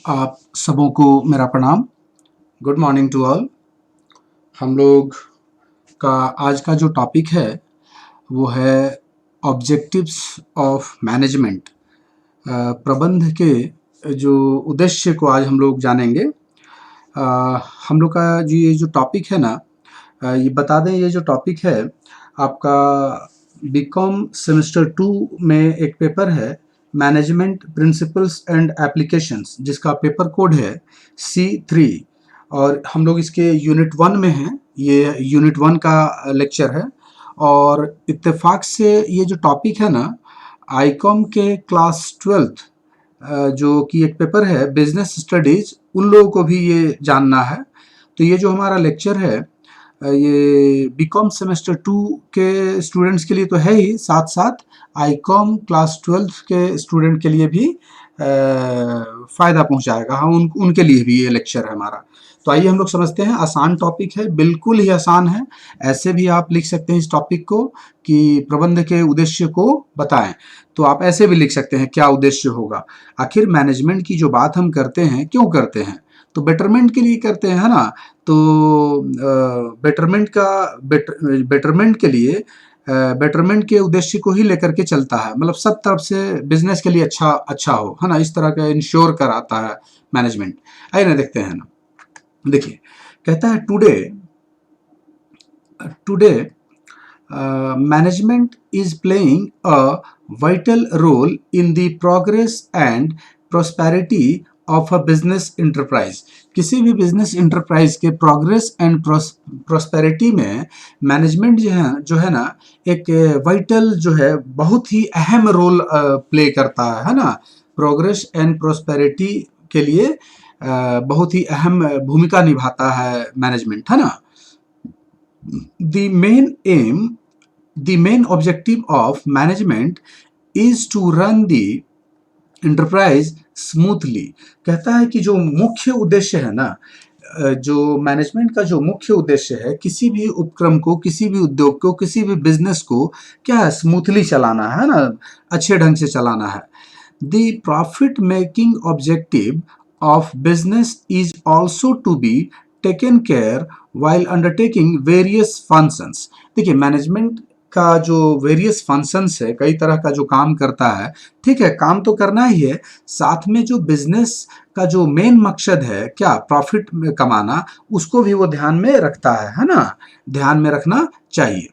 आप सबों को मेरा प्रणाम। Good morning to all. हम लोग का आज का जो टॉपिक है वो है ऑब्जेक्टिव्स ऑफ मैनेजमेंट। प्रबंध के जो उद्देश्य को आज हम लोग जानेंगे। हम लोग का जो ये जो टॉपिक है ना, ये बता दें, ये जो टॉपिक है आपका बीकॉम सेमेस्टर 2 में एक पेपर है, मैनेजमेंट प्रिंसिपल्स एंड एप्लीकेशंस, जिसका पेपर कोड है C3। और हम लोग इसके यूनिट 1 में हैं। ये यूनिट 1 का लेक्चर है। और इत्तेफाक से ये जो टॉपिक है ना, आईकॉम के क्लास 12th जो कि एक पेपर है बिजनेस स्टडीज, उन लोगों को भी ये जानना है। तो ये जो हमारा लेक्चर है ये बीकॉम सेमेस्टर 2 के स्टूडेंट्स के लिए तो है ही, साथ साथ आईकॉम क्लास 12 के स्टूडेंट के लिए भी फ़ायदा पहुंचाएगा। हाँ, उनके लिए भी ये लेक्चर है हमारा। तो आइए हम लोग समझते हैं। आसान टॉपिक है, बिल्कुल ही आसान है। ऐसे भी आप लिख सकते हैं इस टॉपिक को कि प्रबंध के उद्देश्य को बताएं। तो आप ऐसे भी लिख सकते हैं क्या उद्देश्य होगा। आखिर मैनेजमेंट की जो बात हम करते हैं क्यों करते हैं, तो बेटरमेंट के लिए करते हैं, है ना। तो बेटरमेंट के लिए बेटरमेंट के उद्देश्य को ही लेकर के चलता है। मतलब सब तरफ से बिजनेस के लिए अच्छा हो, है ना, इस तरह का इंश्योर कराता है मैनेजमेंट। आइए ना देखते हैं ना। देखिए, कहता है today today management is playing a vital role in the progress and prosperity of a business enterprise। किसी भी बिजनेस इंटरप्राइज के प्रोग्रेस एंड प्रॉस्पेरिटी में मैनेजमेंट जो है ना, एक वाइटल जो है, बहुत ही अहम रोल प्ले करता है ना। प्रोग्रेस एंड प्रॉस्पेरिटी के लिए बहुत ही अहम भूमिका निभाता है मैनेजमेंट, है ना। The main objective of management is to run the enterprise smoothly। कहता है कि जो मुख्य उद्देश्य है ना, जो मैनेजमेंट का जो मुख्य उद्देश्य है, किसी भी उपक्रम को, किसी भी उद्योग को, किसी भी बिजनेस को क्या है, स्मूथली चलाना है ना, अच्छे ढंग से चलाना है। The profit making objective of business is also to be taken care while undertaking various functions। देखिए, मैनेजमेंट का जो वेरियस फंक्शंस है, कई तरह का जो काम करता है, ठीक है, काम तो करना ही है, साथ में जो बिजनेस का जो मेन मकसद है, क्या प्रॉफिट कमाना, उसको भी वो ध्यान में रखता है ना, ध्यान में रखना चाहिए।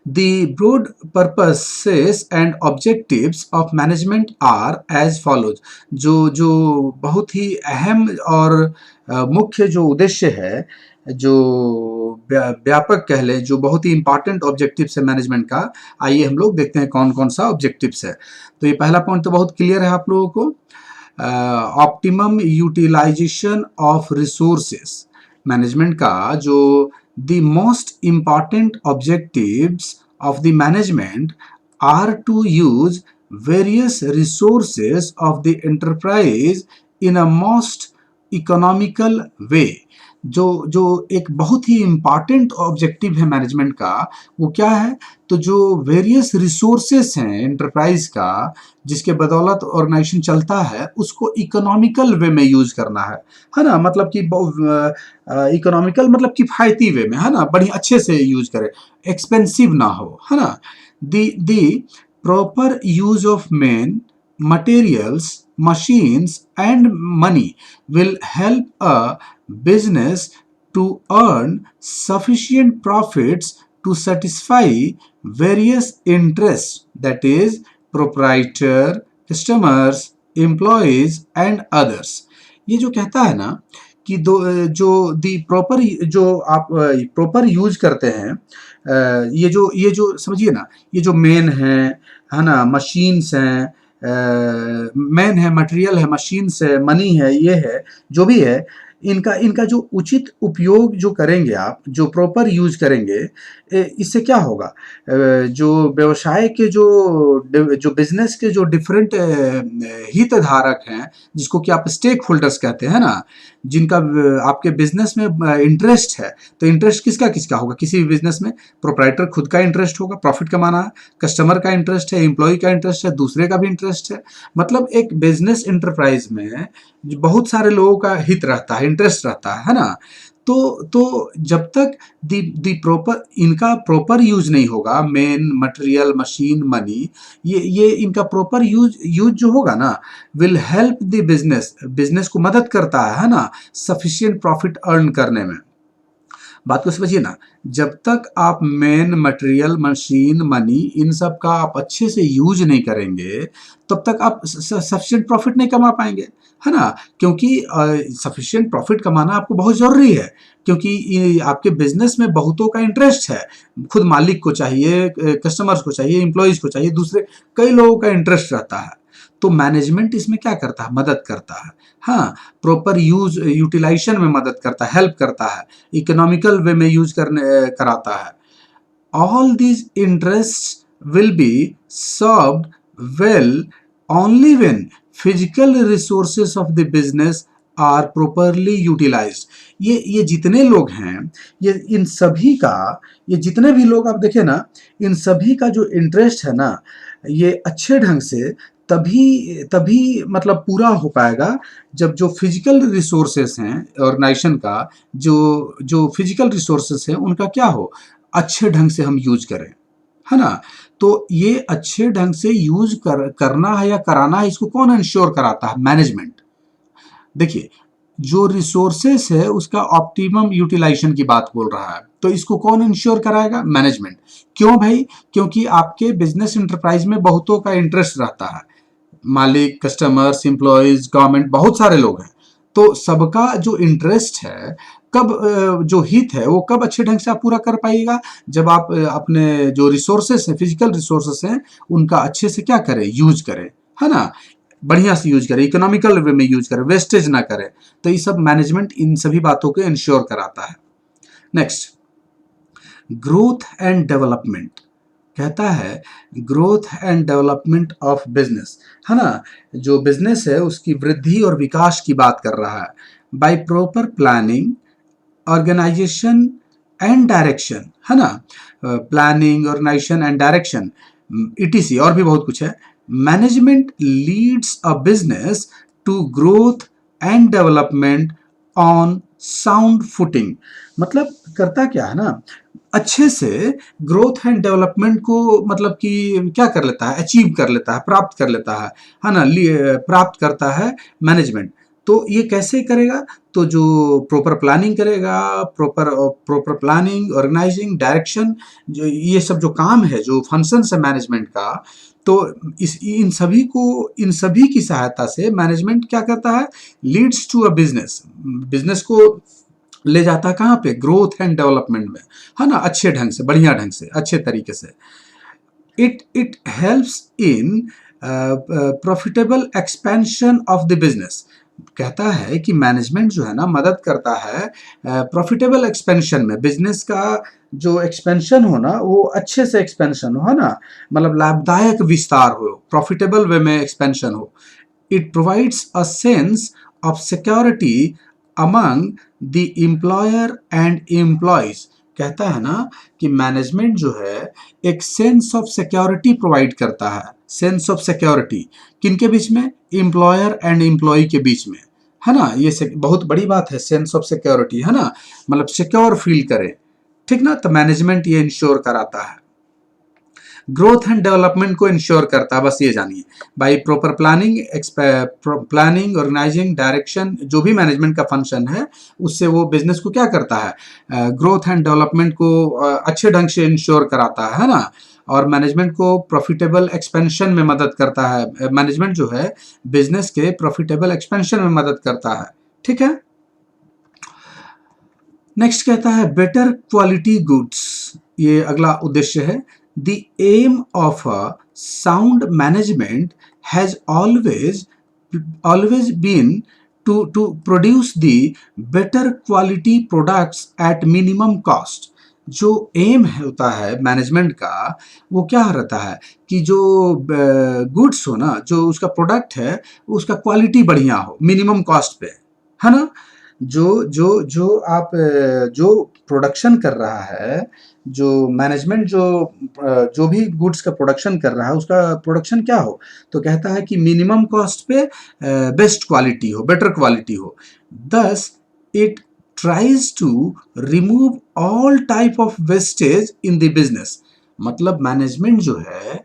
The broad purposes and objectives of management are as follows। जो बहुत ही अहम और मुख्य जो उद्देश्य है, जो व्यापक कह ले, जो बहुत ही इंपॉर्टेंट ऑब्जेक्टिव्स है मैनेजमेंट का, आइए हम लोग देखते हैं कौन कौन सा ऑब्जेक्टिव्स है। तो ये पहला पॉइंट तो बहुत क्लियर है आप लोगों को, optimum utilisation of resources. Management का जो the most important objectives of the management are to use various resources of the enterprise in a most economical way। जो एक बहुत ही इंपॉर्टेंट ऑब्जेक्टिव है मैनेजमेंट का, वो क्या है, तो जो वेरियस रिसोर्सेस हैं एंटरप्राइज का, जिसके बदौलत ऑर्गेनाइजेशन चलता है, उसको इकोनॉमिकल वे में यूज करना है ना। मतलब कि इकोनॉमिकल मतलब किफायती वे में, है ना, बड़ी अच्छे से यूज करे, एक्सपेंसिव ना हो, है ना। The proper use of men materials, machines and money will help a business to earn sufficient profits to satisfy various interests, that is proprietor, customers, employees and others। ये जो कहता है ना कि जो दी प्रॉपर, जो आप प्रॉपर यूज करते हैं, ये जो समझिए ना, ये जो मेन है ना, मशीन्स हैं, मैन है, मटेरियल है, मशीन्स है, मनी है, ये है, जो भी है, इनका इनका जो उचित उपयोग जो करेंगे आप, जो प्रॉपर यूज करेंगे, इससे क्या होगा, जो व्यवसाय के जो बिजनेस के जो डिफरेंट हितधारक हैं, जिसको कि आप स्टेक होल्डर्स कहते हैं ना, जिनका आपके बिजनेस में इंटरेस्ट है, तो इंटरेस्ट किसका किसका होगा किसी भी बिजनेस में? प्रोप्राइटर खुद का इंटरेस्ट होगा, प्रॉफिट कमाना है, कस्टमर का इंटरेस्ट है, एम्प्लॉय का इंटरेस्ट है, दूसरे का भी इंटरेस्ट है। मतलब एक बिजनेस इंटरप्राइज में बहुत सारे लोगों का हित रहता है, इंटरेस्ट रहता है ना? तो जब तक दी प्रॉपर इनका प्रॉपर यूज नहीं होगा, मेन मटेरियल, मशीन, मनी, ये इनका प्रॉपर यूज यूज जो होगा ना, will help the business, business को मदद करता है ना, सफिशिएंट प्रॉफिट अर्न करने में। बात को समझिए ना, जब तक आप मेन मटेरियल, मशीन, मनी, इन सब का आप अच्छे से यूज नहीं करेंगे, तब तक आप सफिशिएंट प्रॉफिट नहीं कमा पाएंगे, है ना? क्योंकि सफिशिएंट प्रॉफिट कमाना आपको बहुत जरूरी है, क्योंकि ये आपके बिजनेस में बहुतों का इंटरेस्ट है। खुद मालिक को चाहिए, कस्टमर्स को चाहिए, एम्प्लॉयज को चाहिए, दूसरे कई लोगों का इंटरेस्ट रहता है। तो मैनेजमेंट इसमें क्या करता है? मदद करता है। हाँ, प्रॉपर यूज यूटिलाइजेशन में मदद करता है, हेल्प करता है, इकोनॉमिकल वे में यूज करने कराता है। All these interest will be served well only when physical resources of the business are properly utilised. ये जितने लोग हैं, ये इन सभी का, ये जितने भी लोग आप देखें ना, इन सभी का जो इंटरेस्ट है ना, ये अच्छे ढंग से तभी तभी मतलब पूरा हो पाएगा, जब जो फिजिकल रिसोर्सेस हैं ऑर्गेनाइजेशन का, जो जो फिजिकल रिसोर्सेस हैं उनका क्या हो, अच्छे ढंग से हम यूज करें, है ना? तो ये अच्छे ढंग से यूज करना है या कराना है, इसको कौन इंश्योर कराता है? मैनेजमेंट। देखिए, जो रिसोर्सेस है उसका ऑप्टिमम यूटिलाइजेशन की बात बोल रहा है, तो इसको कौन इंश्योर कराएगा? मैनेजमेंट। क्यों भाई? क्योंकि आपके बिजनेस इंटरप्राइज में बहुतों का इंटरेस्ट रहता है, मालिक, कस्टमर्स, एम्प्लॉयज, गवर्नमेंट, बहुत सारे लोग हैं। तो सबका जो इंटरेस्ट है, कब जो हित है वो कब अच्छे ढंग से आप पूरा कर पाइएगा? जब आप अपने जो रिसोर्सेस हैं, फिजिकल रिसोर्सेस हैं, उनका अच्छे से क्या करें? यूज करें, है ना? बढ़िया से यूज करें, इकोनॉमिकल वे में यूज करें, वेस्टेज ना करें। तो ये सब मैनेजमेंट इन सभी बातों को इंश्योर कराता है। Next, growth and development. कहता है growth and development of business, है ना? जो बिजनेस है उसकी वृद्धि और विकास की बात कर रहा है। By proper planning, organisation and direction, है ना? Planning, organisation and direction, etc, और भी बहुत कुछ है। Management leads a business to growth and development on sound footing. मतलब करता क्या है ना, अच्छे से ग्रोथ एंड डेवलपमेंट को मतलब कि क्या कर लेता है? अचीव कर लेता है, प्राप्त कर लेता है ना? प्राप्त करता है मैनेजमेंट। तो ये कैसे करेगा? तो जो प्रॉपर प्लानिंग करेगा, प्रॉपर प्लानिंग, ऑर्गेनाइजिंग, डायरेक्शन, जो ये सब जो काम है, जो फंक्शंस है मैनेजमेंट का, तो इस इन सभी की सहायता से मैनेजमेंट क्या करता है? Leads to a business, business को ले जाता है कहाँ पे? ग्रोथ एंड डेवलपमेंट में, है ना? अच्छे ढंग से, बढ़िया ढंग से, अच्छे तरीके से। It helps in profitable expansion of the business. कहता है कि मैनेजमेंट जो है ना, मदद करता है प्रॉफिटेबल एक्सपेंशन में, बिजनेस का जो एक्सपेंशन हो ना, वो अच्छे से एक्सपेंशन हो, है ना? मतलब लाभदायक विस्तार हो, प्रॉफिटेबल वे में एक्सपेंशन हो। It provides a sense of security among the employer and employees. कहता है ना कि मैनेजमेंट जो है एक सेंस ऑफ सिक्योरिटी प्रोवाइड करता है। सेंस ऑफ सिक्योरिटी किनके बीच में? एम्प्लॉयर एंड एम्प्लॉय के बीच में, है ना? ये बहुत बड़ी बात है, सेंस ऑफ सिक्योरिटी, है ना? मतलब सिक्योर फील करे, ठीक ना? तो मैनेजमेंट ये इंश्योर कराता है, ग्रोथ एंड डेवलपमेंट को इंश्योर करता है, बस ये जानिए। By proper planning, planning, organising, direction, जो भी मैनेजमेंट का फंक्शन है, उससे वो बिजनेस को क्या करता है? ग्रोथ एंड डेवलपमेंट को अच्छे ढंग से इंश्योर कराता है ना? और मैनेजमेंट को प्रॉफिटेबल एक्सपेंशन में मदद करता है। मैनेजमेंट जो है बिजनेस के प्रॉफिटेबल एक्सपेंशन में मदद करता है, ठीक है? नेक्स्ट कहता है बेटर क्वालिटी गुड्स। ये अगला उद्देश्य है। The aim of a sound management has always been to produce the better quality products at minimum cost. जो एम होता है मैनेजमेंट का, वो क्या रहता है कि जो गुड्स हो ना, जो उसका प्रोडक्ट है, उसका क्वालिटी बढ़िया हो, मिनिमम कॉस्ट पे, है ना? जो आप जो प्रोडक्शन कर रहा है, जो मैनेजमेंट जो भी गुड्स का प्रोडक्शन कर रहा है, उसका प्रोडक्शन क्या हो? तो कहता है कि मिनिमम कॉस्ट पे बेस्ट क्वालिटी हो, बेटर क्वालिटी हो। Thus it tries to remove all type of wastage in the business. मतलब मैनेजमेंट जो है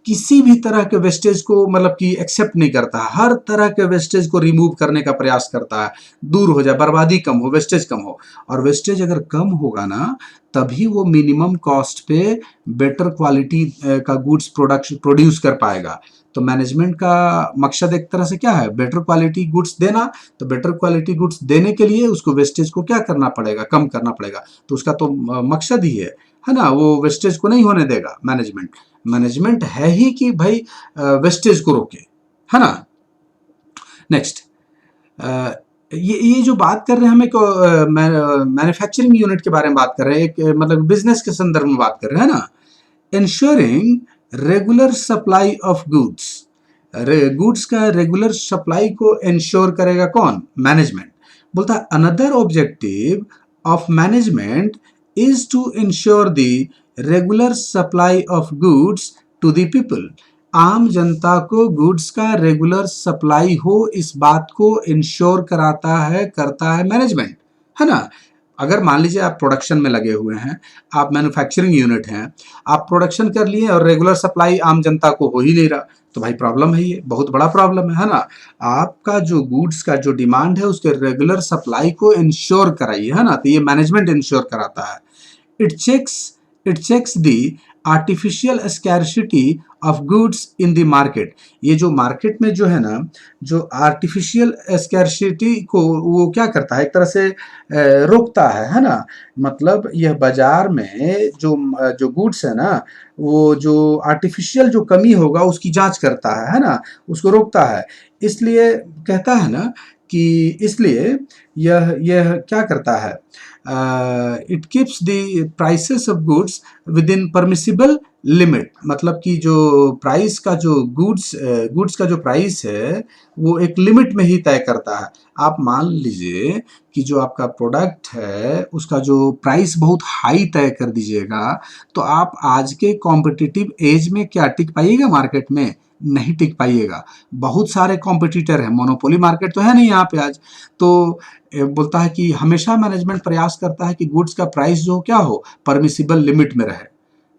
किसी भी तरह के वेस्टेज को मतलब कि एक्सेप्ट नहीं करता है, हर तरह के वेस्टेज को रिमूव करने का प्रयास करता है, दूर हो जाए, बर्बादी कम हो, वेस्टेज कम हो। और वेस्टेज अगर कम होगा ना, तभी वो मिनिमम कॉस्ट पे बेटर क्वालिटी का गुड्स प्रोडक्शन प्रोड्यूस कर पाएगा। तो मैनेजमेंट का मकसद एक तरह से क्या है? बेटर क्वालिटी गुड्स देना। तो बेटर क्वालिटी गुड्स देने के लिए उसको वेस्टेज को क्या करना पड़ेगा? कम करना पड़ेगा। तो उसका तो मकसद ही है ना? वो वेस्टेज को नहीं होने देगा मैनेजमेंट। मैनेजमेंट है ही कि भाई वेस्टेज को रोके, है ना? नेक्स्ट, ये जो बात कर रहे हैं, हम एक मैन्युफैक्चरिंग यूनिट के बारे में बात कर रहे हैं, एक मतलब बिजनेस के संदर्भ में बात कर रहे हैं ना। Ensuring regular supply of goods. Goods का रेगुलर सप्लाई को इंश्योर करेगा कौन? मैनेजमेंट। बोलता है another objective of management is to ensure the regular supply of goods to the people. आम जनता को गुड्स का रेगुलर सप्लाई हो, इस बात को इंश्योर कराता है, करता है मैनेजमेंट, है ना? अगर मान लीजिए आप प्रोडक्शन में लगे हुए हैं, आप मैन्युफैक्चरिंग यूनिट हैं, आप प्रोडक्शन कर लिए और रेगुलर सप्लाई आम जनता को हो ही नहीं रहा, तो भाई प्रॉब्लम है, ये बहुत बड़ा प्रॉब्लम है ना? आपका जो गुड्स का जो डिमांड है उसके रेगुलर सप्लाई को इंश्योर कराइए, है ना? तो ये मैनेजमेंट इंश्योर कराता है। It checks it checks the artificial scarcity of goods in the market। ये जो मार्केट में जो है ना, जो आर्टिफिशियल स्कैर्सिटी को वो क्या करता है? एक तरह से रोकता है ना? मतलब यह बाजार में जो गुड्स है ना, वो जो आर्टिफिशियल जो कमी होगा उसकी जांच करता है ना? उसको रोकता है। इसलिए कहता है ना कि इसलिए यह क्या करता है? It keeps the prices of goods with in permissible limit. मतलब कि जो प्राइस का जो गुड्स का जो प्राइस है वो एक लिमिट में ही तय करता है। आप मान लीजिए कि जो आपका प्रोडक्ट है उसका जो प्राइस बहुत हाई तय कर दीजिएगा, तो आप आज के कॉम्पिटिटिव एज में क्या टिक पाइएगा मार्केट में? नहीं टिक पाइएगा। बहुत सारे कॉम्पिटिटर हैं, मोनोपोली मार्केट तो है नहीं यहाँ पे आज। तो बोलता है कि हमेशा मैनेजमेंट प्रयास करता है कि गुड्स का प्राइस जो क्या हो, परमिसिबल लिमिट में रहे,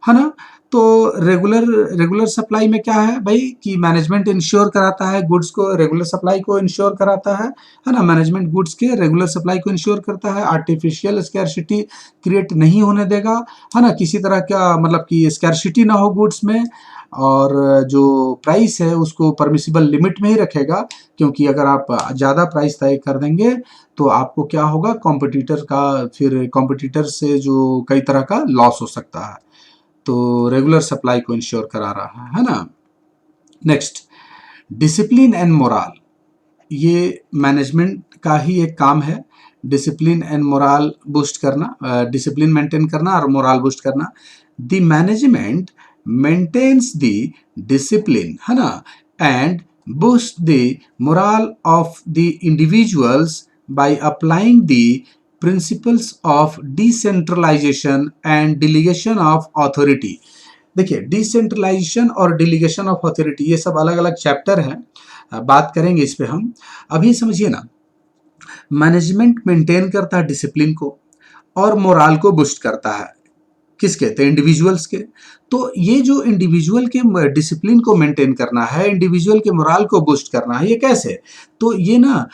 है ना? तो रेगुलर सप्लाई में क्या है भाई कि मैनेजमेंट इंश्योर कराता है गुड्स को, रेगुलर सप्लाई को इंश्योर कराता है ना? मैनेजमेंट गुड्स के रेगुलर सप्लाई को इंश्योर करता है, आर्टिफिशियल स्कैर्सिटी क्रिएट नहीं होने देगा, है ना? किसी तरह का मतलब कि स्कैर्सिटी ना हो गुड्स में, और जो प्राइस है उसको परमिसिबल लिमिट में ही रखेगा, क्योंकि अगर आप ज़्यादा प्राइस तय कर देंगे तो आपको क्या होगा? फिर कॉम्पिटिटर से जो कई तरह का लॉस हो सकता है। तो रेगुलर सप्लाई को इंश्योर करा रहा है ना? Next, discipline and morale. ये मैनेजमेंट का ही एक काम है, डिसिप्लिन एंड मोराल बूस्ट करना, डिसिप्लिन मेंटेन करना और मोराल बूस्ट करना। The management maintains the discipline, है ना, and boost the morale of the individuals by applying the principles of decentralization and delegation of authority। देखिए, डिसेंट्रलाइजेशन और डिलीगेशन of authority ये सब अलग अलग चैप्टर हैं, बात करेंगे इस पे हम। अभी समझिए ना, मैनेजमेंट मेंटेन करता है डिसिप्लिन को और मोराल को बूस्ट करता है। किसके? तो इंडिविजुअल्स के। तो ये जो इंडिविजुअल के डिसिप्लिन को मेंटेन करना है, इंडिविजुअल के मोराल को बूस्ट करना है, ये कैसे? तो ये ना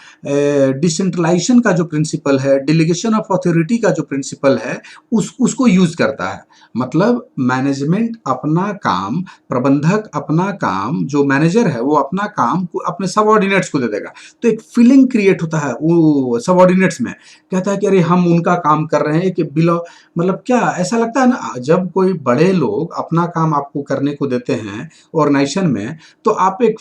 डिसेंट्रलाइजेशन का जो प्रिंसिपल है, डिलीगेशन ऑफ अथॉरिटी का जो प्रिंसिपल है, उसको यूज करता है। मतलब मैनेजमेंट अपना काम, प्रबंधक अपना काम, जो मैनेजर है वो अपना काम को अपने सबऑर्डिनेट्स को दे देगा। तो एक फीलिंग क्रिएट होता है वो सबऑर्डिनेट्स में, कहता है कि अरे हम उनका काम कर रहे हैं कि बिलो, मतलब क्या ऐसा लगता है ना, जब कोई बड़े लोग अपना काम आपको करने को देते हैं ऑर्गेनाइजेशन में, तो आप एक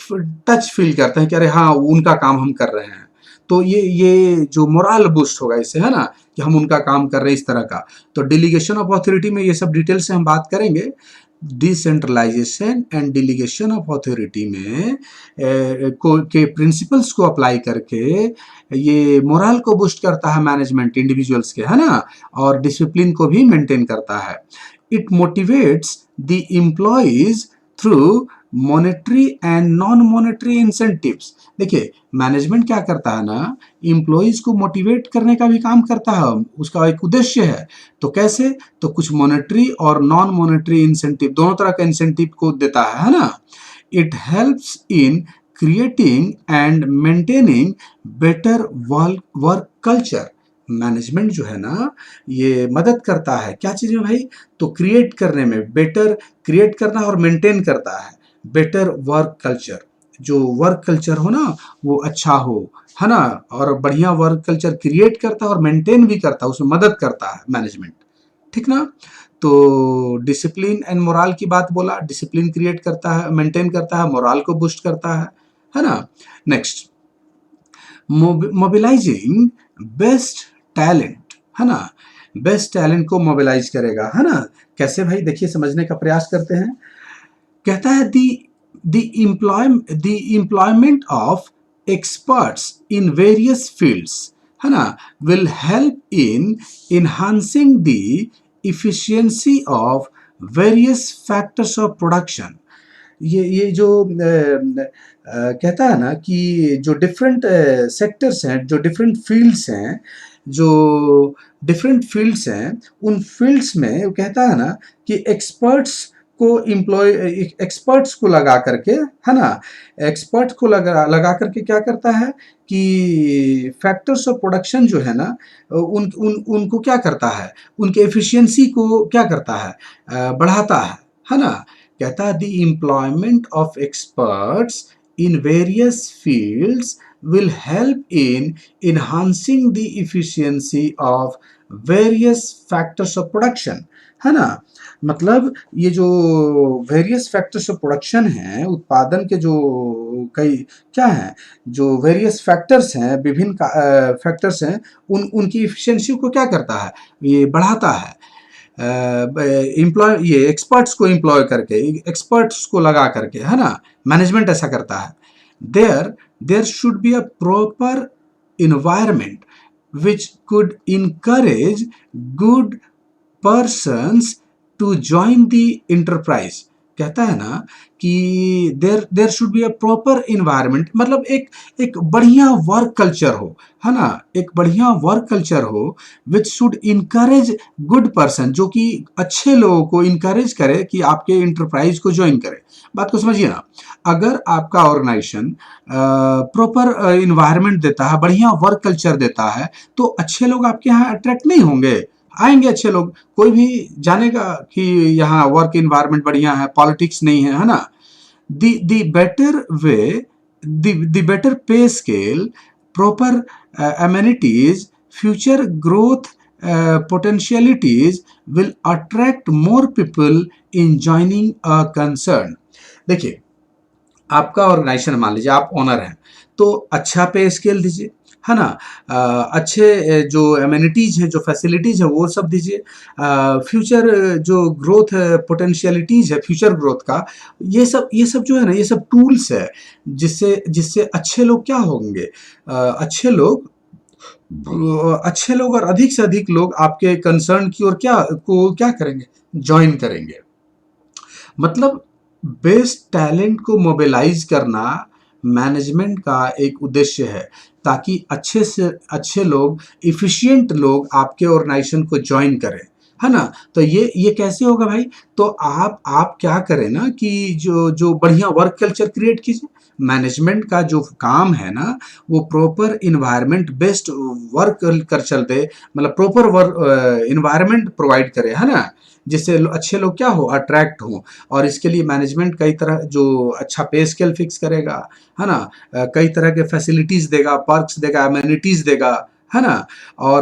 टच फील करते हैं कि अरे हाँ उनका काम हम कर रहे हैं। तो ये जो मोरल बूस्ट होगा इससे, है ना, कि हम उनका काम कर रहे हैं इस तरह का। तो डेलीगेशन ऑफ अथॉरिटी में ये सब डिटेल से हम बात करेंगे। डिसेंट्रलाइजेशन एंड डिलीगेशन ऑफ अथॉरिटी में के प्रिंसिपल्स को अप्लाई करके ये मोरल को बूस्ट करता है मैनेजमेंट इंडिविजुअल्स के, है ना, और डिसिप्लिन को भी मेंटेन करता है। It motivates the employees through monetary and non monetary incentives. देखिए मैनेजमेंट क्या करता है ना, एम्प्लॉयज को मोटिवेट करने का भी काम करता है, उसका एक उद्देश्य है। तो कैसे, तो कुछ मॉनेटरी और नॉन मॉनेटरी इंसेंटिव, दोनों तरह का इंसेंटिव को देता है ना। It helps in creating and maintaining better work culture. Management जो है ना, ये मदद करता है क्या चीज़ में भाई, तो क्रिएट करने में, बेटर क्रिएट करना और मेंटेन करता है बेटर वर्क कल्चर। जो वर्क कल्चर हो ना वो अच्छा हो, है ना, और बढ़िया वर्क कल्चर क्रिएट करता है और मेंटेन भी करता है, उसमें मदद करता है मैनेजमेंट, ठीक ना। तो डिसिप्लिन एंड मोरल की बात बोला, डिसिप्लिन क्रिएट करता है, मेंटेन करता है, मोरल को बूस्ट करता है ना। नेक्स्ट, मोबिलाइजिंग बेस्ट टैलेंट, है ना, बेस्ट टैलेंट को मोबिलाइज करेगा, है ना। कैसे भाई, देखिए समझने का प्रयास करते हैं। कहता है the employment of experts in various fields, है ना, will help in enhancing the efficiency of various factors of production. ये जो कहता है ना कि जो डिफरेंट सेक्टर्स हैं, जो डिफरेंट फील्ड्स हैं, जो डिफरेंट फील्ड्स हैं, उन फील्ड्स में वो कहता है ना कि एक्सपर्ट्स को लगा करके, है ना, एक्सपर्ट को लगा करके क्या करता है कि फैक्टर्स ऑफ प्रोडक्शन जो है ना, उनको क्या करता है, उनके एफिशिएंसी को क्या करता है, बढ़ाता है ना। कहता है the employment of experts in various fields will help in enhancing the efficiency of various factors of production, है ना। मतलब ये जो वेरियस फैक्टर्स ऑफ प्रोडक्शन हैं, उत्पादन के जो कई क्या हैं, जो वेरियस फैक्टर्स हैं, विभिन्न फैक्टर्स हैं, उनकी इफिशियंसी को क्या करता है, ये बढ़ाता है। ये एक्सपर्ट्स को एम्प्लॉय करके, एक्सपर्ट्स को लगा करके, है ना, मैनेजमेंट ऐसा करता है। There should be a proper environment which could encourage good persons to join the enterprise. कहता है ना कि there should be a proper environment, मतलब एक बढ़िया वर्क कल्चर हो, है ना, एक बढ़िया वर्क कल्चर हो which should encourage good person, जो कि अच्छे लोगों को इनकरेज करे कि आपके इंटरप्राइज को ज्वाइन करे। बात को समझिए ना, अगर आपका ऑर्गेनाइजेशन प्रॉपर इन्वायरमेंट देता है, बढ़िया वर्क कल्चर देता है, तो अच्छे लोग आपके यहाँ अट्रैक्ट नहीं होंगे, आएंगे अच्छे लोग, कोई भी जानेगा कि यहाँ वर्क इन्वायरमेंट बढ़िया है, पॉलिटिक्स नहीं है ना। The better way, the better पे scale, proper amenities, future growth potentialities will attract more people in joining a concern। देखिए आपका ऑर्गेनाइजेशन, मान लीजिए आप ओनर हैं, तो अच्छा पे स्केल दीजिए, है ना, अच्छे जो एमिनिटीज है, जो फैसिलिटीज है वो सब दीजिए, फ्यूचर जो ग्रोथ पोटेंशियलिटीज है फ्यूचर ग्रोथ का, ये सब जो है ना, ये सब टूल्स है जिससे जिससे अच्छे लोग क्या होंगे, अच्छे लोग और अधिक से अधिक लोग आपके कंसर्न की ओर क्या करेंगे, ज्वाइन करेंगे। मतलब बेस्ट टैलेंट को मोबिलाइज करना मैनेजमेंट का एक उद्देश्य है, ताकि अच्छे से अच्छे लोग, इफिशिएंट लोग आपके ऑर्गेनाइजेशन को ज्वाइन करें, है ना। तो ये कैसे होगा भाई, तो आप क्या करें ना कि जो जो बढ़िया वर्क कल्चर क्रिएट कीजिए। मैनेजमेंट का जो काम है ना, वो proper environment based work culture दे, मतलब प्रॉपर वर्क इन्वायरमेंट प्रोवाइड करे, है ना, जिससे अच्छे लोग क्या हो, अट्रैक्ट हो। और इसके लिए मैनेजमेंट कई तरह जो अच्छा पे स्केल फिक्स करेगा, है ना, कई तरह के फैसिलिटीज देगा, पर्क्स देगा, अमेनिटीज देगा, है ना, और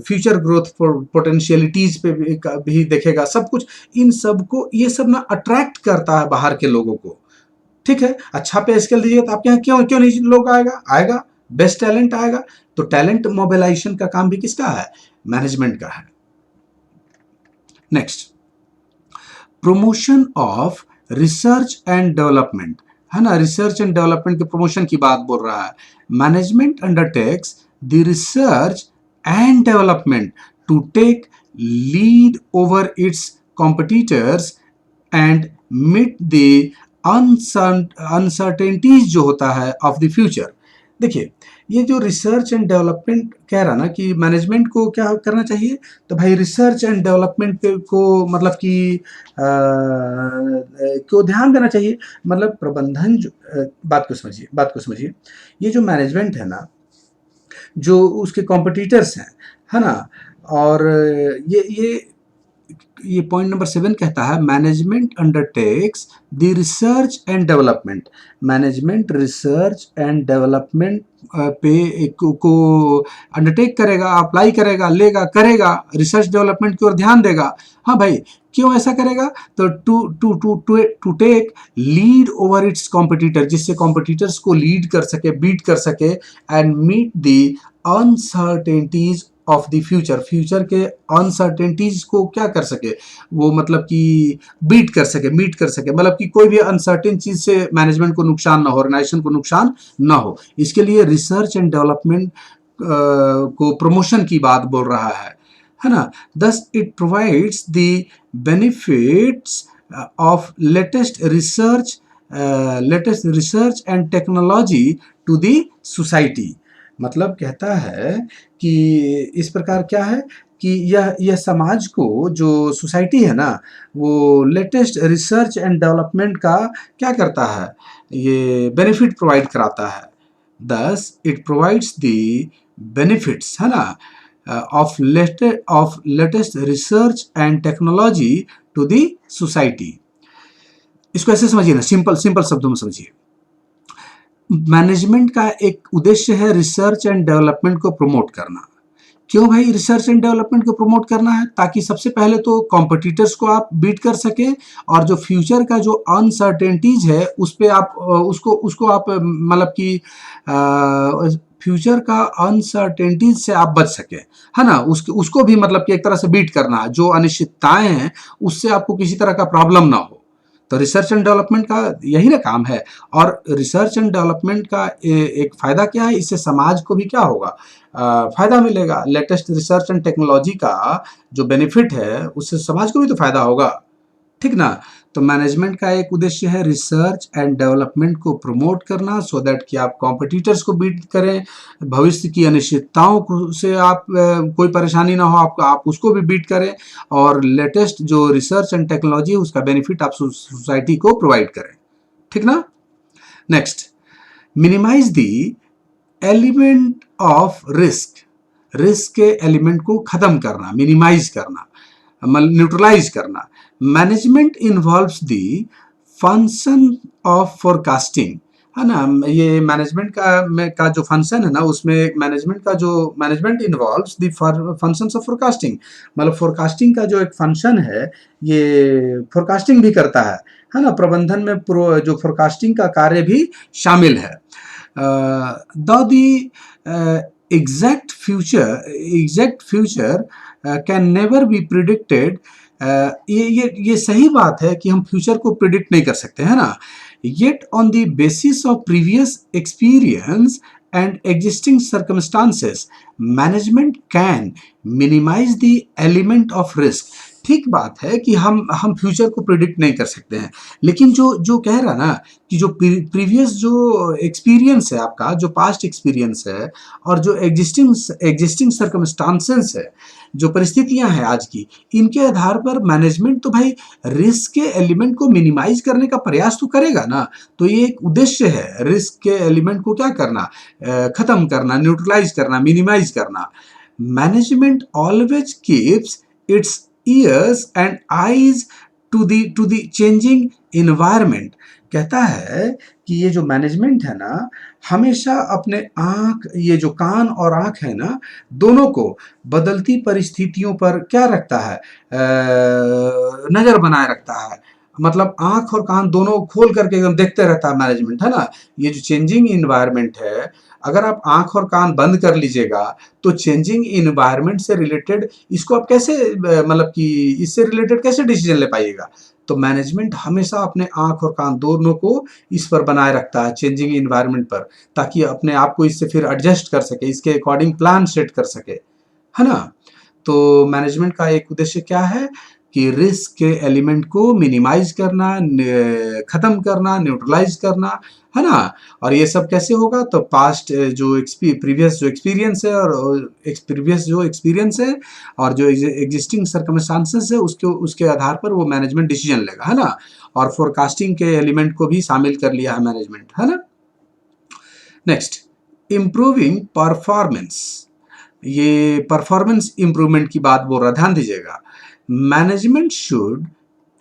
फ्यूचर ग्रोथ पोटेंशियलिटीज पे भी देखेगा सब कुछ। इन सब को, ये सब ना अट्रैक्ट करता है बाहर के लोगों को, ठीक है। अच्छा पे स्केल दीजिए तो आपके यहाँ क्यों क्यों नहीं लोग आएगा, बेस्ट टैलेंट आएगा। तो टैलेंट मोबिलाइजेशन का काम भी किसका है, मैनेजमेंट का है। Next, promotion of research and development, है ना, रिसर्च एंड डेवलपमेंट के प्रमोशन की बात बोल रहा है। Management undertakes the research and development to take lead over its competitors and meet the uncertainties जो होता है ऑफ द फ्यूचर। देखिए, ये जो रिसर्च एंड डेवलपमेंट कह रहा ना कि मैनेजमेंट को क्या करना चाहिए, तो भाई रिसर्च एंड डेवलपमेंट पे को मतलब कि को ध्यान देना चाहिए। मतलब प्रबंधन जो बात को समझिए। ये जो मैनेजमेंट है ना, जो उसके कॉम्पिटिटर्स हैं, है ना, और ये पॉइंट नंबर 7 कहता है management undertakes the research and development. Management research and development पे को अंडरटेक करेगा, अप्लाई करेगा, लेगा, करेगा, रिसर्च डेवलपमेंट की ओर ध्यान देगा। हाँ भाई, क्यों ऐसा करेगा? तो to take lead over its competitor, जिससे कॉम्पिटिटर्स को लीड कर सके, बीट कर सके, and meet the uncertainties of the future, future के अनसर्टेनिटीज को क्या कर सके, वो मतलब कि बीट कर सके, मीट कर सके, मतलब कि कोई भी अनसर्टेन चीज से मैनेजमेंट को नुकसान ना हो, ऑर्गेनाइजेशन को नुकसान ना हो। इसके लिए रिसर्च एंड डेवलपमेंट को प्रमोशन की बात बोल रहा है ना। Thus it provides the benefits of latest research and technology to the society. मतलब कहता है कि इस प्रकार क्या है कि यह समाज को, जो सोसाइटी है ना, वो लेटेस्ट रिसर्च एंड डेवलपमेंट का क्या करता है, ये बेनिफिट प्रोवाइड कराता है। दस इट प्रोवाइड्स द बेनिफिट्स, है ना, of latest research and technology to the society. इसको ऐसे समझिए ना, सिंपल शब्दों में समझिए। मैनेजमेंट का एक उद्देश्य है रिसर्च एंड डेवलपमेंट को प्रमोट करना। क्यों भाई रिसर्च एंड डेवलपमेंट को प्रमोट करना है? ताकि सबसे पहले तो कॉम्पिटिटर्स को आप बीट कर सके, और जो फ्यूचर का जो अनसर्टेनिटीज है उस पे आप उसको आप मतलब कि फ्यूचर का अनसर्टेनिटीज से आप बच सके, है ना, उसको भी मतलब कि एक तरह से बीट करना, जो अनिश्चितताएं हैं उससे आपको किसी तरह का प्रॉब्लम ना हो। तो रिसर्च एंड डेवलपमेंट का यही ना काम है। और रिसर्च एंड डेवलपमेंट का एक फायदा क्या है, इससे समाज को भी क्या होगा, फायदा मिलेगा। लेटेस्ट रिसर्च एंड टेक्नोलॉजी का जो बेनिफिट है उससे समाज को भी तो फायदा होगा, ठीक ना। तो मैनेजमेंट का एक उद्देश्य है रिसर्च एंड डेवलपमेंट को प्रमोट करना, सो दैट कि आप कॉम्पिटिटर्स को बीट करें, भविष्य की अनिश्चितताओं से आप कोई परेशानी ना हो, आप उसको भी बीट करें, और लेटेस्ट जो रिसर्च एंड टेक्नोलॉजी उसका बेनिफिट आप सोसाइटी को प्रोवाइड करें, ठीक ना। Next, minimise the element of risk. Risk के एलिमेंट को खत्म करना, मिनिमाइज करना, न्यूट्रलाइज करना। Management involves the function of forecasting, है ना। ये मैनेजमेंट का जो फंक्शन है ना, उसमें management involves the functions of forecasting. मतलब फोरकास्टिंग का जो एक फंक्शन है, ये फोरकास्टिंग भी करता है ना। प्रबंधन में जो फोरकास्टिंग का कार्य भी शामिल है। The exact future can never be predicted. ये सही बात है कि हम फ्यूचर को प्रिडिक्ट नहीं कर सकते, है ना। Yet on the basis of previous experience and existing circumstances management can minimise the element of risk. ठीक बात है कि हम फ्यूचर को प्रिडिक्ट नहीं कर सकते हैं, लेकिन जो कह रहा ना कि जो प्रीवियस जो एक्सपीरियंस है आपका, जो पास्ट एक्सपीरियंस है, और जो एग्जिस्टिंग सर्कमस्टांसेस है, जो परिस्थितियां हैं आज की, इनके आधार पर मैनेजमेंट तो भाई रिस्क के एलिमेंट को मिनिमाइज करने का प्रयास तो करेगा ना। तो ये एक उद्देश्य है, रिस्क के एलिमेंट को क्या करना, खत्म करना, न्यूट्रलाइज करना, मिनिमाइज करना। Management always keeps its ears and eyes to the changing environment. कहता है कि ये जो मैनेजमेंट है ना, हमेशा अपने ये जो कान और आंख है ना, दोनों को बदलती परिस्थितियों पर क्या रखता है, नजर बनाए रखता है। मतलब आंख और कान दोनों खोल करके एकदम देखते रहता है मैनेजमेंट, है ना। ये जो चेंजिंग इन्वायरमेंट है, अगर आप आंख और कान बंद कर लीजिएगा तो चेंजिंग इन्वायरमेंट से रिलेटेड इसको आप कैसे मतलब कि इससे रिलेटेड कैसे डिसीजन ले पाइएगा। तो मैनेजमेंट हमेशा अपने आँख और कान दोनों को इस पर बनाए रखता है, चेंजिंग एनवायरनमेंट पर, ताकि अपने आप को इससे फिर एडजस्ट कर सके, इसके अकॉर्डिंग प्लान सेट कर सके, है ना? तो मैनेजमेंट का एक उद्देश्य क्या है कि रिस्क के एलिमेंट को मिनिमाइज करना, खत्म करना, न्यूट्रलाइज करना, है ना? और ये सब कैसे होगा? तो पास्ट जो प्रीवियस जो एक्सपीरियंस है और प्रीवियस जो एक्सपीरियंस है और जो एग्जिस्टिंग सर्कमस्टांसेस है उसके उसके आधार पर वो मैनेजमेंट डिसीजन लेगा, है ना? और फोरकास्टिंग के एलिमेंट को भी शामिल कर लिया है मैनेजमेंट, है ना? Next, improving performance. ये परफॉर्मेंस इंप्रूवमेंट की बात बोल रहा, ध्यान दीजिएगा। Management should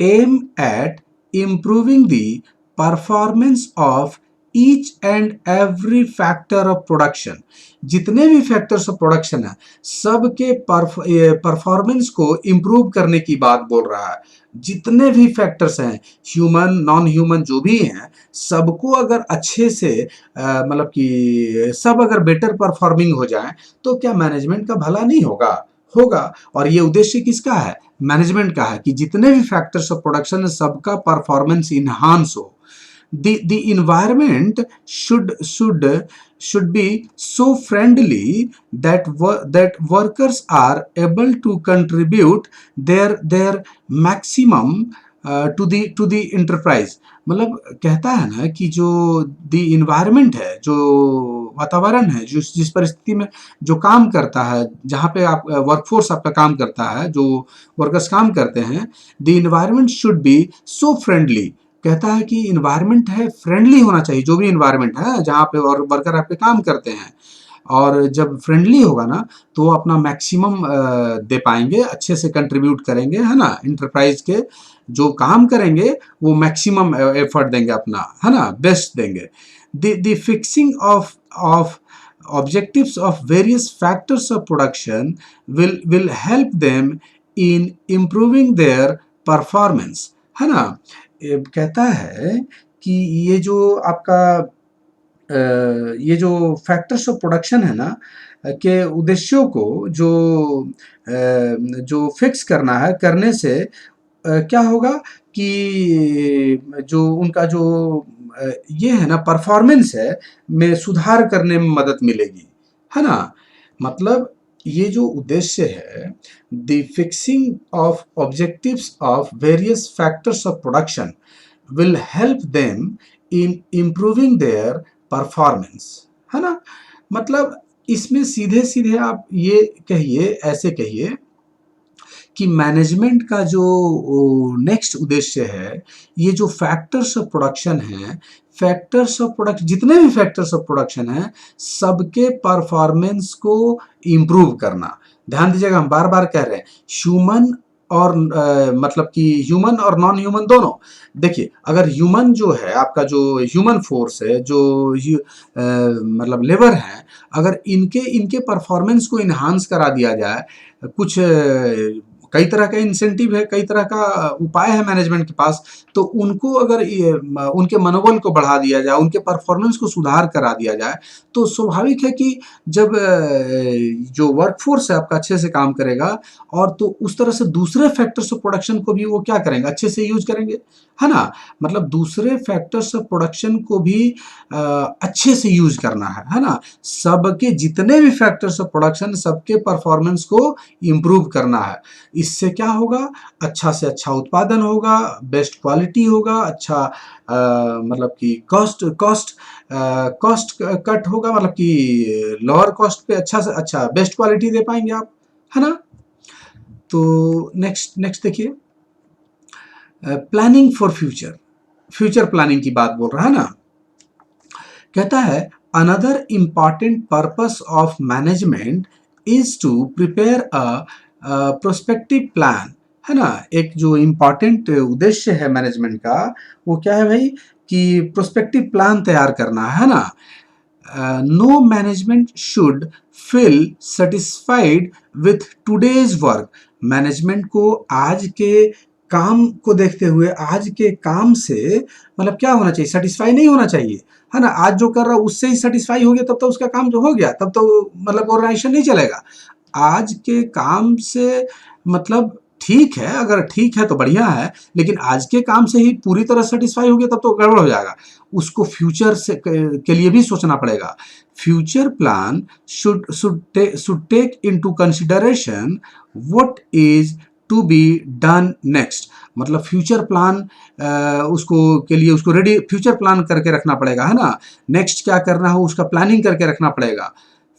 aim at improving the performance of each and every factor of production. जितने भी फैक्टर्स ऑफ प्रोडक्शन है सबके परफॉर्मेंस को इंप्रूव करने की बात बोल रहा है। जितने भी फैक्टर्स हैं, ह्यूमन नॉन ह्यूमन जो भी हैं, सबको अगर अच्छे से मतलब कि सब अगर बेटर परफॉर्मिंग हो जाए तो क्या मैनेजमेंट का भला नहीं होगा? होगा। और ये उद्देश्य किसका है? मैनेजमेंट का है कि जितने भी फैक्टर्स ऑफ प्रोडक्शन है सबका परफॉर्मेंस इन्हांस हो। The environment should be so friendly that that workers are able to contribute their maximum to the enterprise। मतलब कहता है ना कि जो the environment है, जो वातावरण है, जो जिस परिस्थिति में जो काम करता है, जहाँ पे आप वर्कफोर्स आपका काम करता है, जो वर्कर्स काम करते हैं, the environment should be so friendly। कहता है कि इन्वायरमेंट है फ्रेंडली होना चाहिए, जो भी इन्वायरमेंट है जहाँ पे और वर्कर आपके काम करते हैं, और जब फ्रेंडली होगा ना तो वो अपना मैक्सिमम दे पाएंगे, अच्छे से कंट्रीब्यूट करेंगे, है ना? इंटरप्राइज के जो काम करेंगे वो मैक्सिमम एफर्ट देंगे अपना, है ना? बेस्ट देंगे। The fixing of objectives of various factors of production will help them in improving their performance, है ना? कहता है कि ये जो आपका ये जो फैक्टर्स ऑफ प्रोडक्शन है ना के उद्देश्यों को जो फिक्स करना है, करने से क्या होगा कि जो उनका जो ये है ना परफॉर्मेंस है में सुधार करने में मदद मिलेगी, है ना? मतलब ये जो उद्देश्य है, the fixing of objectives of various factors of production will help them in improving their performance, है ना? मतलब इसमें सीधे सीधे आप ये कहिए, ऐसे कहिए कि मैनेजमेंट का जो नेक्स्ट उद्देश्य है, ये जो फैक्टर्स ऑफ प्रोडक्शन है, फैक्टर्स ऑफ प्रोडक्शन, जितने भी फैक्टर्स ऑफ प्रोडक्शन है सबके परफॉर्मेंस को इम्प्रूव करना। ध्यान दीजिएगा, हम बार बार कह रहे हैं ह्यूमन और मतलब कि ह्यूमन और नॉन ह्यूमन दोनों। देखिए, अगर ह्यूमन जो है आपका, जो ह्यूमन फोर्स है, जो मतलब लेबर है, अगर इनके इनके परफॉर्मेंस को इन्हांस करा दिया जाए, कुछ कई तरह का इंसेंटिव है, कई तरह का उपाय है मैनेजमेंट के पास, तो उनको अगर उनके मनोबल को बढ़ा दिया जाए, उनके परफॉर्मेंस को सुधार करा दिया जाए, तो स्वाभाविक है कि जब जो वर्कफोर्स है आपका अच्छे से काम करेगा, और तो उस तरह से दूसरे फैक्टर्स ऑफ प्रोडक्शन को भी वो क्या करेंगे? अच्छे से यूज करेंगे, है ना? मतलब दूसरे फैक्टर्स ऑफ प्रोडक्शन को भी अच्छे से यूज करना है ना? सबके जितने भी फैक्टर्स ऑफ प्रोडक्शन, सबके परफॉर्मेंस को इम्प्रूव करना है। इससे क्या होगा? अच्छा से अच्छा उत्पादन होगा, बेस्ट क्वालिटी होगा, अच्छा मतलब कि कॉस्ट कट होगा, मतलब कि लोअर कॉस्ट पे अच्छा से अच्छा बेस्ट क्वालिटी दे पाएंगे आप, है ना? तो नेक्स्ट देखिए, planning for future. Future planning की बात बोल रहा है ना? कहता है another important purpose of management is to prepare a prospective plan, है ना? एक जो इम्पॉर्टेंट उद्देश्य है मैनेजमेंट का, वो क्या है भाई? कि प्रोस्पेक्टिव प्लान तैयार करना, है ना? No management should feel satisfied with today's work. Management को आज के काम को देखते हुए, आज के काम से मतलब क्या होना चाहिए? सेटिस्फाई नहीं होना चाहिए, है ना? आज जो कर रहा है उससे ही सेटिस्फाई हो गया तब तो उसका काम जो हो गया, तब तो मतलब ऑर्गेनाइजेशन नहीं चलेगा। आज के काम से मतलब ठीक है, अगर ठीक है तो बढ़िया है, लेकिन आज के काम से ही पूरी तरह सेटिस्फाई हो गया तब तो गड़बड़ हो जाएगा। उसको फ्यूचर से के लिए भी सोचना पड़ेगा। Future plan should take into consideration what is to be done next. मतलब फ्यूचर प्लान उसको के लिए उसको रेडी फ्यूचर प्लान करके रखना पड़ेगा, है ना। नेक्स्ट क्या करना हो उसका प्लानिंग करके रखना पड़ेगा।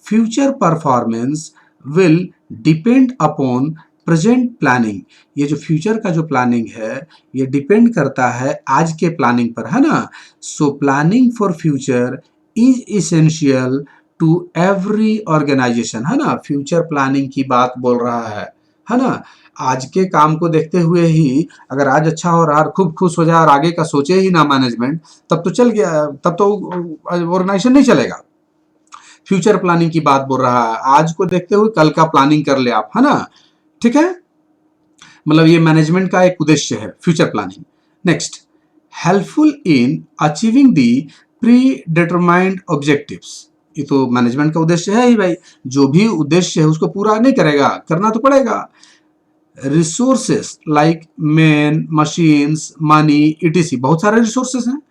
Future performance will depend upon present planning. ये जो फ्यूचर का जो प्लानिंग है ये डिपेंड करता है आज के प्लानिंग पर, है ना। So planning for future is essential to every organisation, है ना। फ्यूचर प्लानिंग की बात बोल रहा है ना। आज के काम को देखते हुए ही अगर आज अच्छा हो रहा, खूब खुश हो जाए और आगे का सोचे ही ना मैनेजमेंट, तब तो चल गया, तब तो ऑर्गेनाइजेशन नहीं चलेगा। फ्यूचर प्लानिंग की बात बोल रहा है, आज को देखते हुए कल का प्लानिंग कर ले आप, है ना। ठीक है, मतलब ये मैनेजमेंट का एक उद्देश्य है future planning. Next, helpful in achieving the pre determined objectives. ये तो मैनेजमेंट का उद्देश्य है ही भाई, जो भी उद्देश्य है उसको पूरा नहीं करेगा, करना तो पड़ेगा। Resources like man, machines, money, etc, बहुत सारे रिसोर्सेस हैं,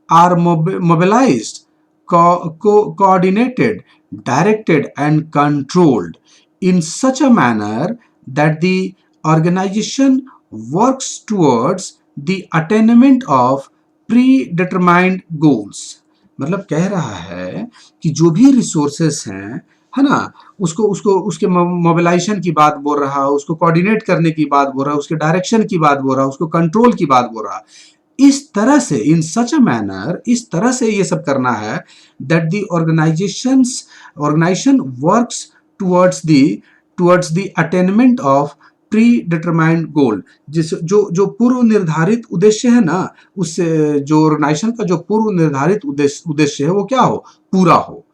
are mobilised, coordinated, directed, and controlled in such a manner that the organization works towards the attainment of predetermined goals। मतलब कह रहा है कि जो भी रिसोर्सेस हैं, है ना, उसको उसको उसके मोबिलाइजेशन की बात बोल रहा है, उसको कोऑर्डिनेट करने की बात बोल रहा है, उसके डायरेक्शन की बात बोल रहा है, उसको कंट्रोल की बात बोल रहा है। इस तरह से, इन सच अ मैनर, इस तरह से ये सब करना है that the organisation works towards the attainment of predetermined goal. जिस जो जो पूर्व निर्धारित उद्देश्य है ना, उससे जो ऑर्गेनाइजेशन का जो पूर्व निर्धारित उद्देश्य है वो क्या हो, पूरा हो।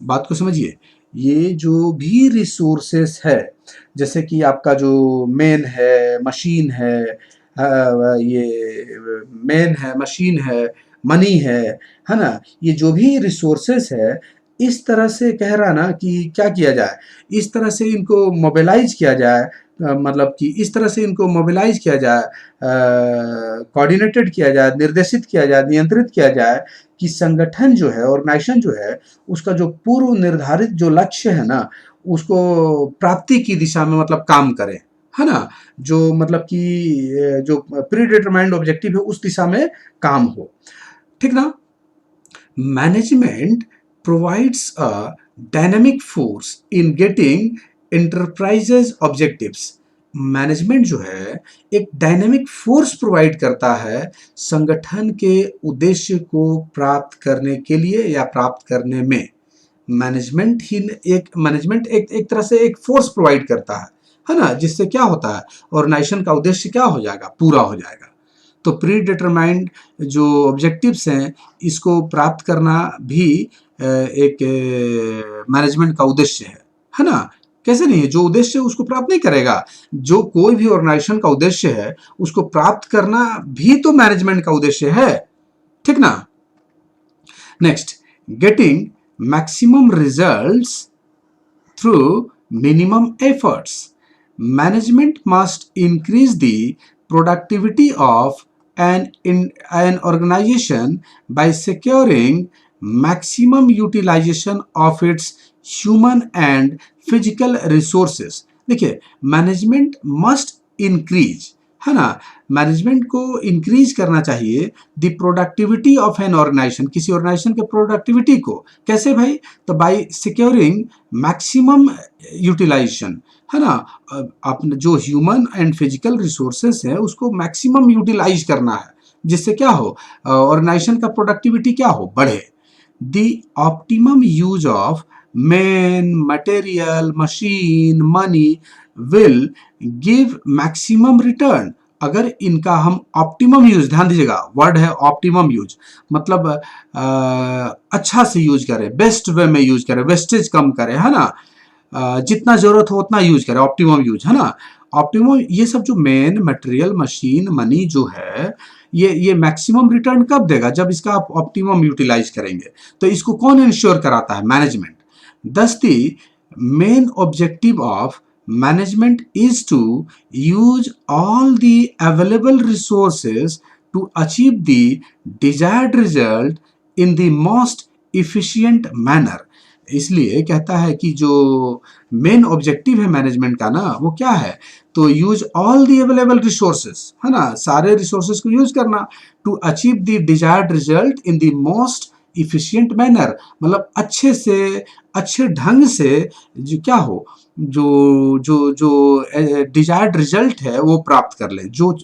बात को समझिए, ये जो भी रिसोर्सेस है, जैसे कि आपका जो मेन है, मशीन है, ये मेन है, मशीन है, मनी है ना, ये जो भी रिसोर्सेस है, इस तरह से कह रहा ना कि क्या किया जाए, इस तरह से इनको मोबिलाइज किया जाए, मतलब कि इस तरह से इनको मोबिलाइज किया जाए, कोऑर्डिनेटेड किया जाए, निर्देशित किया जाए, नियंत्रित किया जाए कि संगठन जो है, ऑर्गेनाइजेशन जो है, उसका जो पूर्व निर्धारित जो लक्ष्य है ना, उसको प्राप्ति की दिशा में मतलब काम करे, है ना। जो मतलब कि जो प्री डिटरमाइंड ऑब्जेक्टिव है उस दिशा में काम हो, ठीक ना। Management provides a dynamic force in getting enterprises objectives. Management जो है एक डायनामिक फोर्स प्रोवाइड करता है संगठन के उद्देश्य को प्राप्त करने के लिए या प्राप्त करने में। मैनेजमेंट एक तरह से एक फोर्स प्रोवाइड करता है ना, जिससे क्या होता है, ऑर्गेनाइजेशन का उद्देश्य क्या हो जाएगा, पूरा हो जाएगा। तो प्री डिटरमाइंड जो ऑब्जेक्टिव्स हैं इसको प्राप्त करना भी एक मैनेजमेंट का उद्देश्य है ना। कैसे नहीं है, जो उद्देश्य है उसको प्राप्त नहीं करेगा, जो कोई भी ऑर्गेनाइजेशन का उद्देश्य है उसको प्राप्त करना भी तो मैनेजमेंट का उद्देश्य है, ठीक ना। Next, getting maximum results through minimum efforts. Management must increase the productivity of an organization by securing maximum utilization of its human and physical resources। देखिए, मैनेजमेंट मस्ट इंक्रीज, है ना, मैनेजमेंट को इंक्रीज करना चाहिए the productivity of an organisation, किसी organisation के productivity को। कैसे भाई, तो बाय सिक्योरिंग मैक्सिमम यूटिलाइजेशन, है ना। अपने जो ह्यूमन एंड फिजिकल रिसोर्सेस है उसको मैक्सिमम यूटिलाइज करना है, जिससे क्या हो, ऑर्गेनाइजेशन का प्रोडक्टिविटी क्या हो, बढ़े। The optimum use of man, material, machine, money will give maximum return. अगर इनका हम ऑप्टिमम यूज, ध्यान दीजिएगा वर्ड है ऑप्टिमम यूज, मतलब अच्छा से यूज करें, बेस्ट वे में यूज करें, वेस्टेज कम करें, है ना। जितना जरूरत हो उतना यूज करें, ऑप्टिमम यूज, है ना। ऑप्टिमम, ये सब जो मेन, मटेरियल, मशीन, मनी जो है, ये मैक्सिमम रिटर्न कब देगा, जब इसका आप ऑप्टिमम यूटिलाइज करेंगे। तो इसको कौन इंश्योर कराता है, management. Thus the main objective of management is to use all the available resources to achieve the desired result in the most efficient manner। इसलिए कहता है कि जो मेन ऑब्जेक्टिव है मैनेजमेंट का ना वो क्या है, तो use all the available resources, है ना, सारे रिसोर्सेस को यूज करना to achieve the desired result in the most efficient manner, मतलब अच्छे से अच्छे ढंग से जो क्या हो, जो जो जो डिजायर्ड रिजल्ट है वो प्राप्त कर ले, जो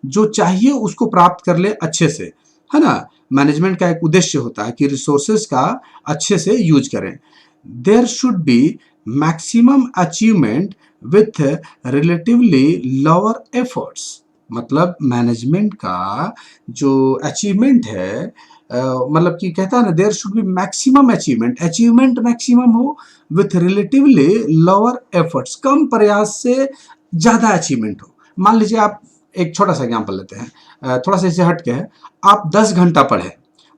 जो चाहिए उसको प्राप्त कर ले अच्छे से, है ना। मैनेजमेंट का एक उद्देश्य होता है कि रिसोर्सेज का अच्छे से यूज करें। There should be maximum achievement with relatively lower efforts, मतलब मैनेजमेंट का जो अचीवमेंट है मतलब कि कहता है ना there should be maximum achievement, achievement maximum हो विथ रिलेटिवली लोअर एफर्ट्स, कम प्रयास से ज़्यादा अचीवमेंट हो। मान लीजिए आप एक छोटा सा एग्जांपल लेते हैं, थोड़ा सा इससे हट के है, आप 10 घंटा पढ़े,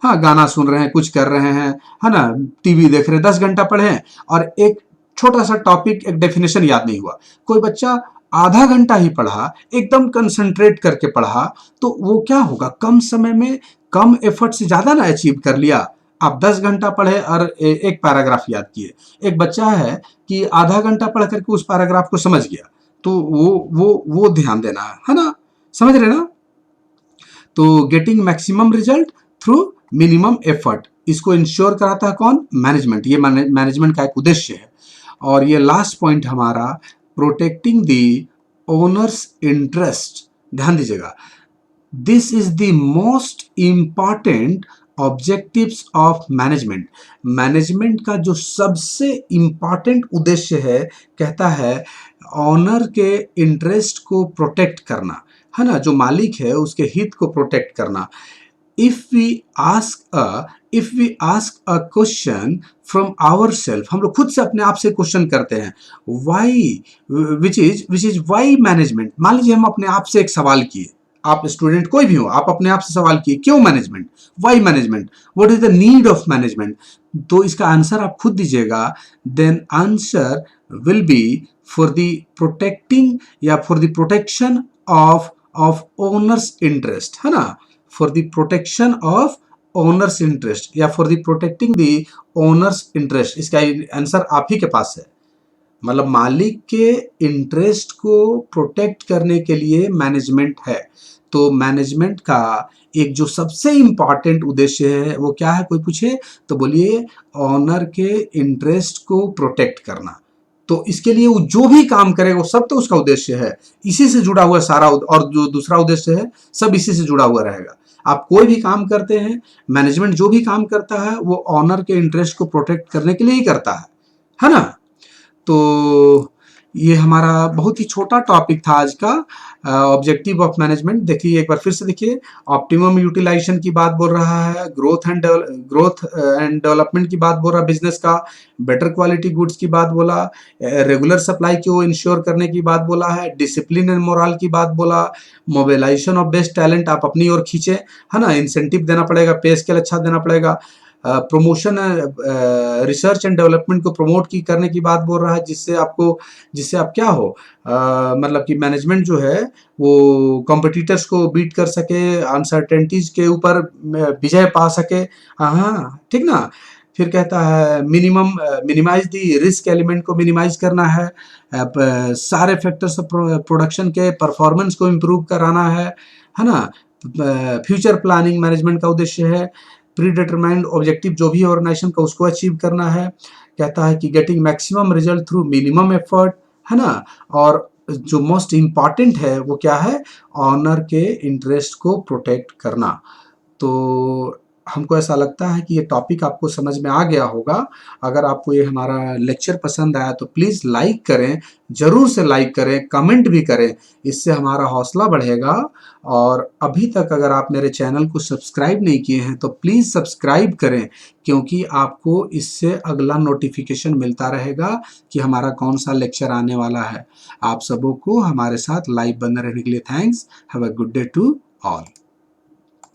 हाँ गाना सुन रहे हैं, कुछ कर रहे हैं, है ना, टीवी देख रहे हैं, 10 घंटा पढ़े हैं और एक छोटा सा टॉपिक, एक डेफिनेशन याद नहीं हुआ। कोई बच्चा आधा घंटा ही पढ़ा, एकदम कंसंट्रेट करके पढ़ा, तो वो क्या होगा, कम समय में कम एफर्ट से ज्यादा ना अचीव कर लिया। आप 10 घंटा पढ़े और एक पैराग्राफ याद किए, एक बच्चा है कि आधा घंटा पढ़ करके उस पैराग्राफ को समझ गया, तो वो ध्यान देना है ना, समझ रहे ना। तो getting maximum result through minimum effort, इसको इंश्योर कराता है कौन, मैनेजमेंट, ये मैनेजमेंट का एक उद्देश्य है। और ये लास्ट पॉइंट हमारा प्रोटेक्टिंग द ओनर्स इंटरेस्ट, ध्यान दीजिएगा, this is the most important objectives of management. Management का जो सबसे इंपॉर्टेंट उद्देश्य है, कहता है ऑनर के इंटरेस्ट को प्रोटेक्ट करना, है ना, जो मालिक है उसके हित को प्रोटेक्ट करना। If we ask a question from our self, हम लोग खुद से अपने आप से क्वेश्चन करते हैं, why, which is why management. मान लीजिए हम अपने आप से एक सवाल किए, आप स्टूडेंट कोई भी हो, आप अपने आप से सवाल किए क्यों management, why management, what is the need of management, तो इसका आंसर आप खुद दीजिएगा। Then answer will be for the protecting या for the protection of owners interest, है ना, for the protection of owners interest या for the protecting the owners interest, इसका आंसर आप ही के पास है। मतलब मालिक के इंटरेस्ट को प्रोटेक्ट करने के लिए मैनेजमेंट है। तो मैनेजमेंट का एक जो सबसे इंपॉर्टेंट उद्देश्य है वो क्या है, कोई पूछे तो बोलिए ऑनर के इंटरेस्ट को प्रोटेक्ट करना। तो इसके लिए वो जो भी काम करेगा वो सब तो उसका उद्देश्य है, इसी से जुड़ा हुआ सारा, और जो दूसरा उद्देश्य है सब इसी से जुड़ा हुआ रहेगा। आप कोई भी काम करते हैं, मैनेजमेंट जो भी काम करता है वो ऑनर के इंटरेस्ट को प्रोटेक्ट करने के लिए ही करता है ना। तो ये हमारा बहुत ही छोटा टॉपिक था आज का, ऑब्जेक्टिव ऑफ मैनेजमेंट। देखिए एक बार फिर से देखिए, ऑप्टिमम यूटिलाइजेशन की बात बोल रहा है, ग्रोथ एंड डेवलपमेंट की बात बोल रहा है बिजनेस का, बेटर क्वालिटी गुड्स की बात बोला, रेगुलर सप्लाई को इंश्योर करने की बात बोला है, डिसिप्लिन एंड मोरल की बात बोला, मोबिलाइजेशन ऑफ बेस्ट टैलेंट आप अपनी ओर खींचे, है ना, इंसेंटिव देना पड़ेगा, पे स्केल अच्छा देना पड़ेगा, प्रमोशन रिसर्च एंड डेवलपमेंट को प्रमोट की करने की बात बोल रहा है, जिससे आप क्या हो, मतलब कि मैनेजमेंट जो है वो कॉम्पिटिटर्स को बीट कर सके, अनसर्टेनिटीज के ऊपर विजय पा सके, हाँ ठीक ना। फिर कहता है मिनिमाइज दी रिस्क एलिमेंट को मिनिमाइज करना है, सारे फैक्टर्स ऑफ प्रोडक्शन के परफॉर्मेंस को इम्प्रूव कराना है ना। फ्यूचर प्लानिंग मैनेजमेंट का उद्देश्य है, प्री डिटरमाइंड ऑब्जेक्टिव जो भी ऑर्गेनाइजेशन का उसको अचीव करना है। कहता है कि getting maximum result through minimum effort, है ना। और जो मोस्ट इम्पॉर्टेंट है वो क्या है, ऑनर के इंटरेस्ट को प्रोटेक्ट करना। तो हमको ऐसा लगता है कि ये टॉपिक आपको समझ में आ गया होगा। अगर आपको ये हमारा लेक्चर पसंद आया तो प्लीज़ लाइक करें, ज़रूर से लाइक करें, कमेंट भी करें, इससे हमारा हौसला बढ़ेगा। और अभी तक अगर आप मेरे चैनल को सब्सक्राइब नहीं किए हैं तो प्लीज़ सब्सक्राइब करें, क्योंकि आपको इससे अगला नोटिफिकेशन मिलता रहेगा कि हमारा कौन सा लेक्चर आने वाला है। आप सबों को हमारे साथ लाइव बने रहने के लिए thanks. Have a good day to all.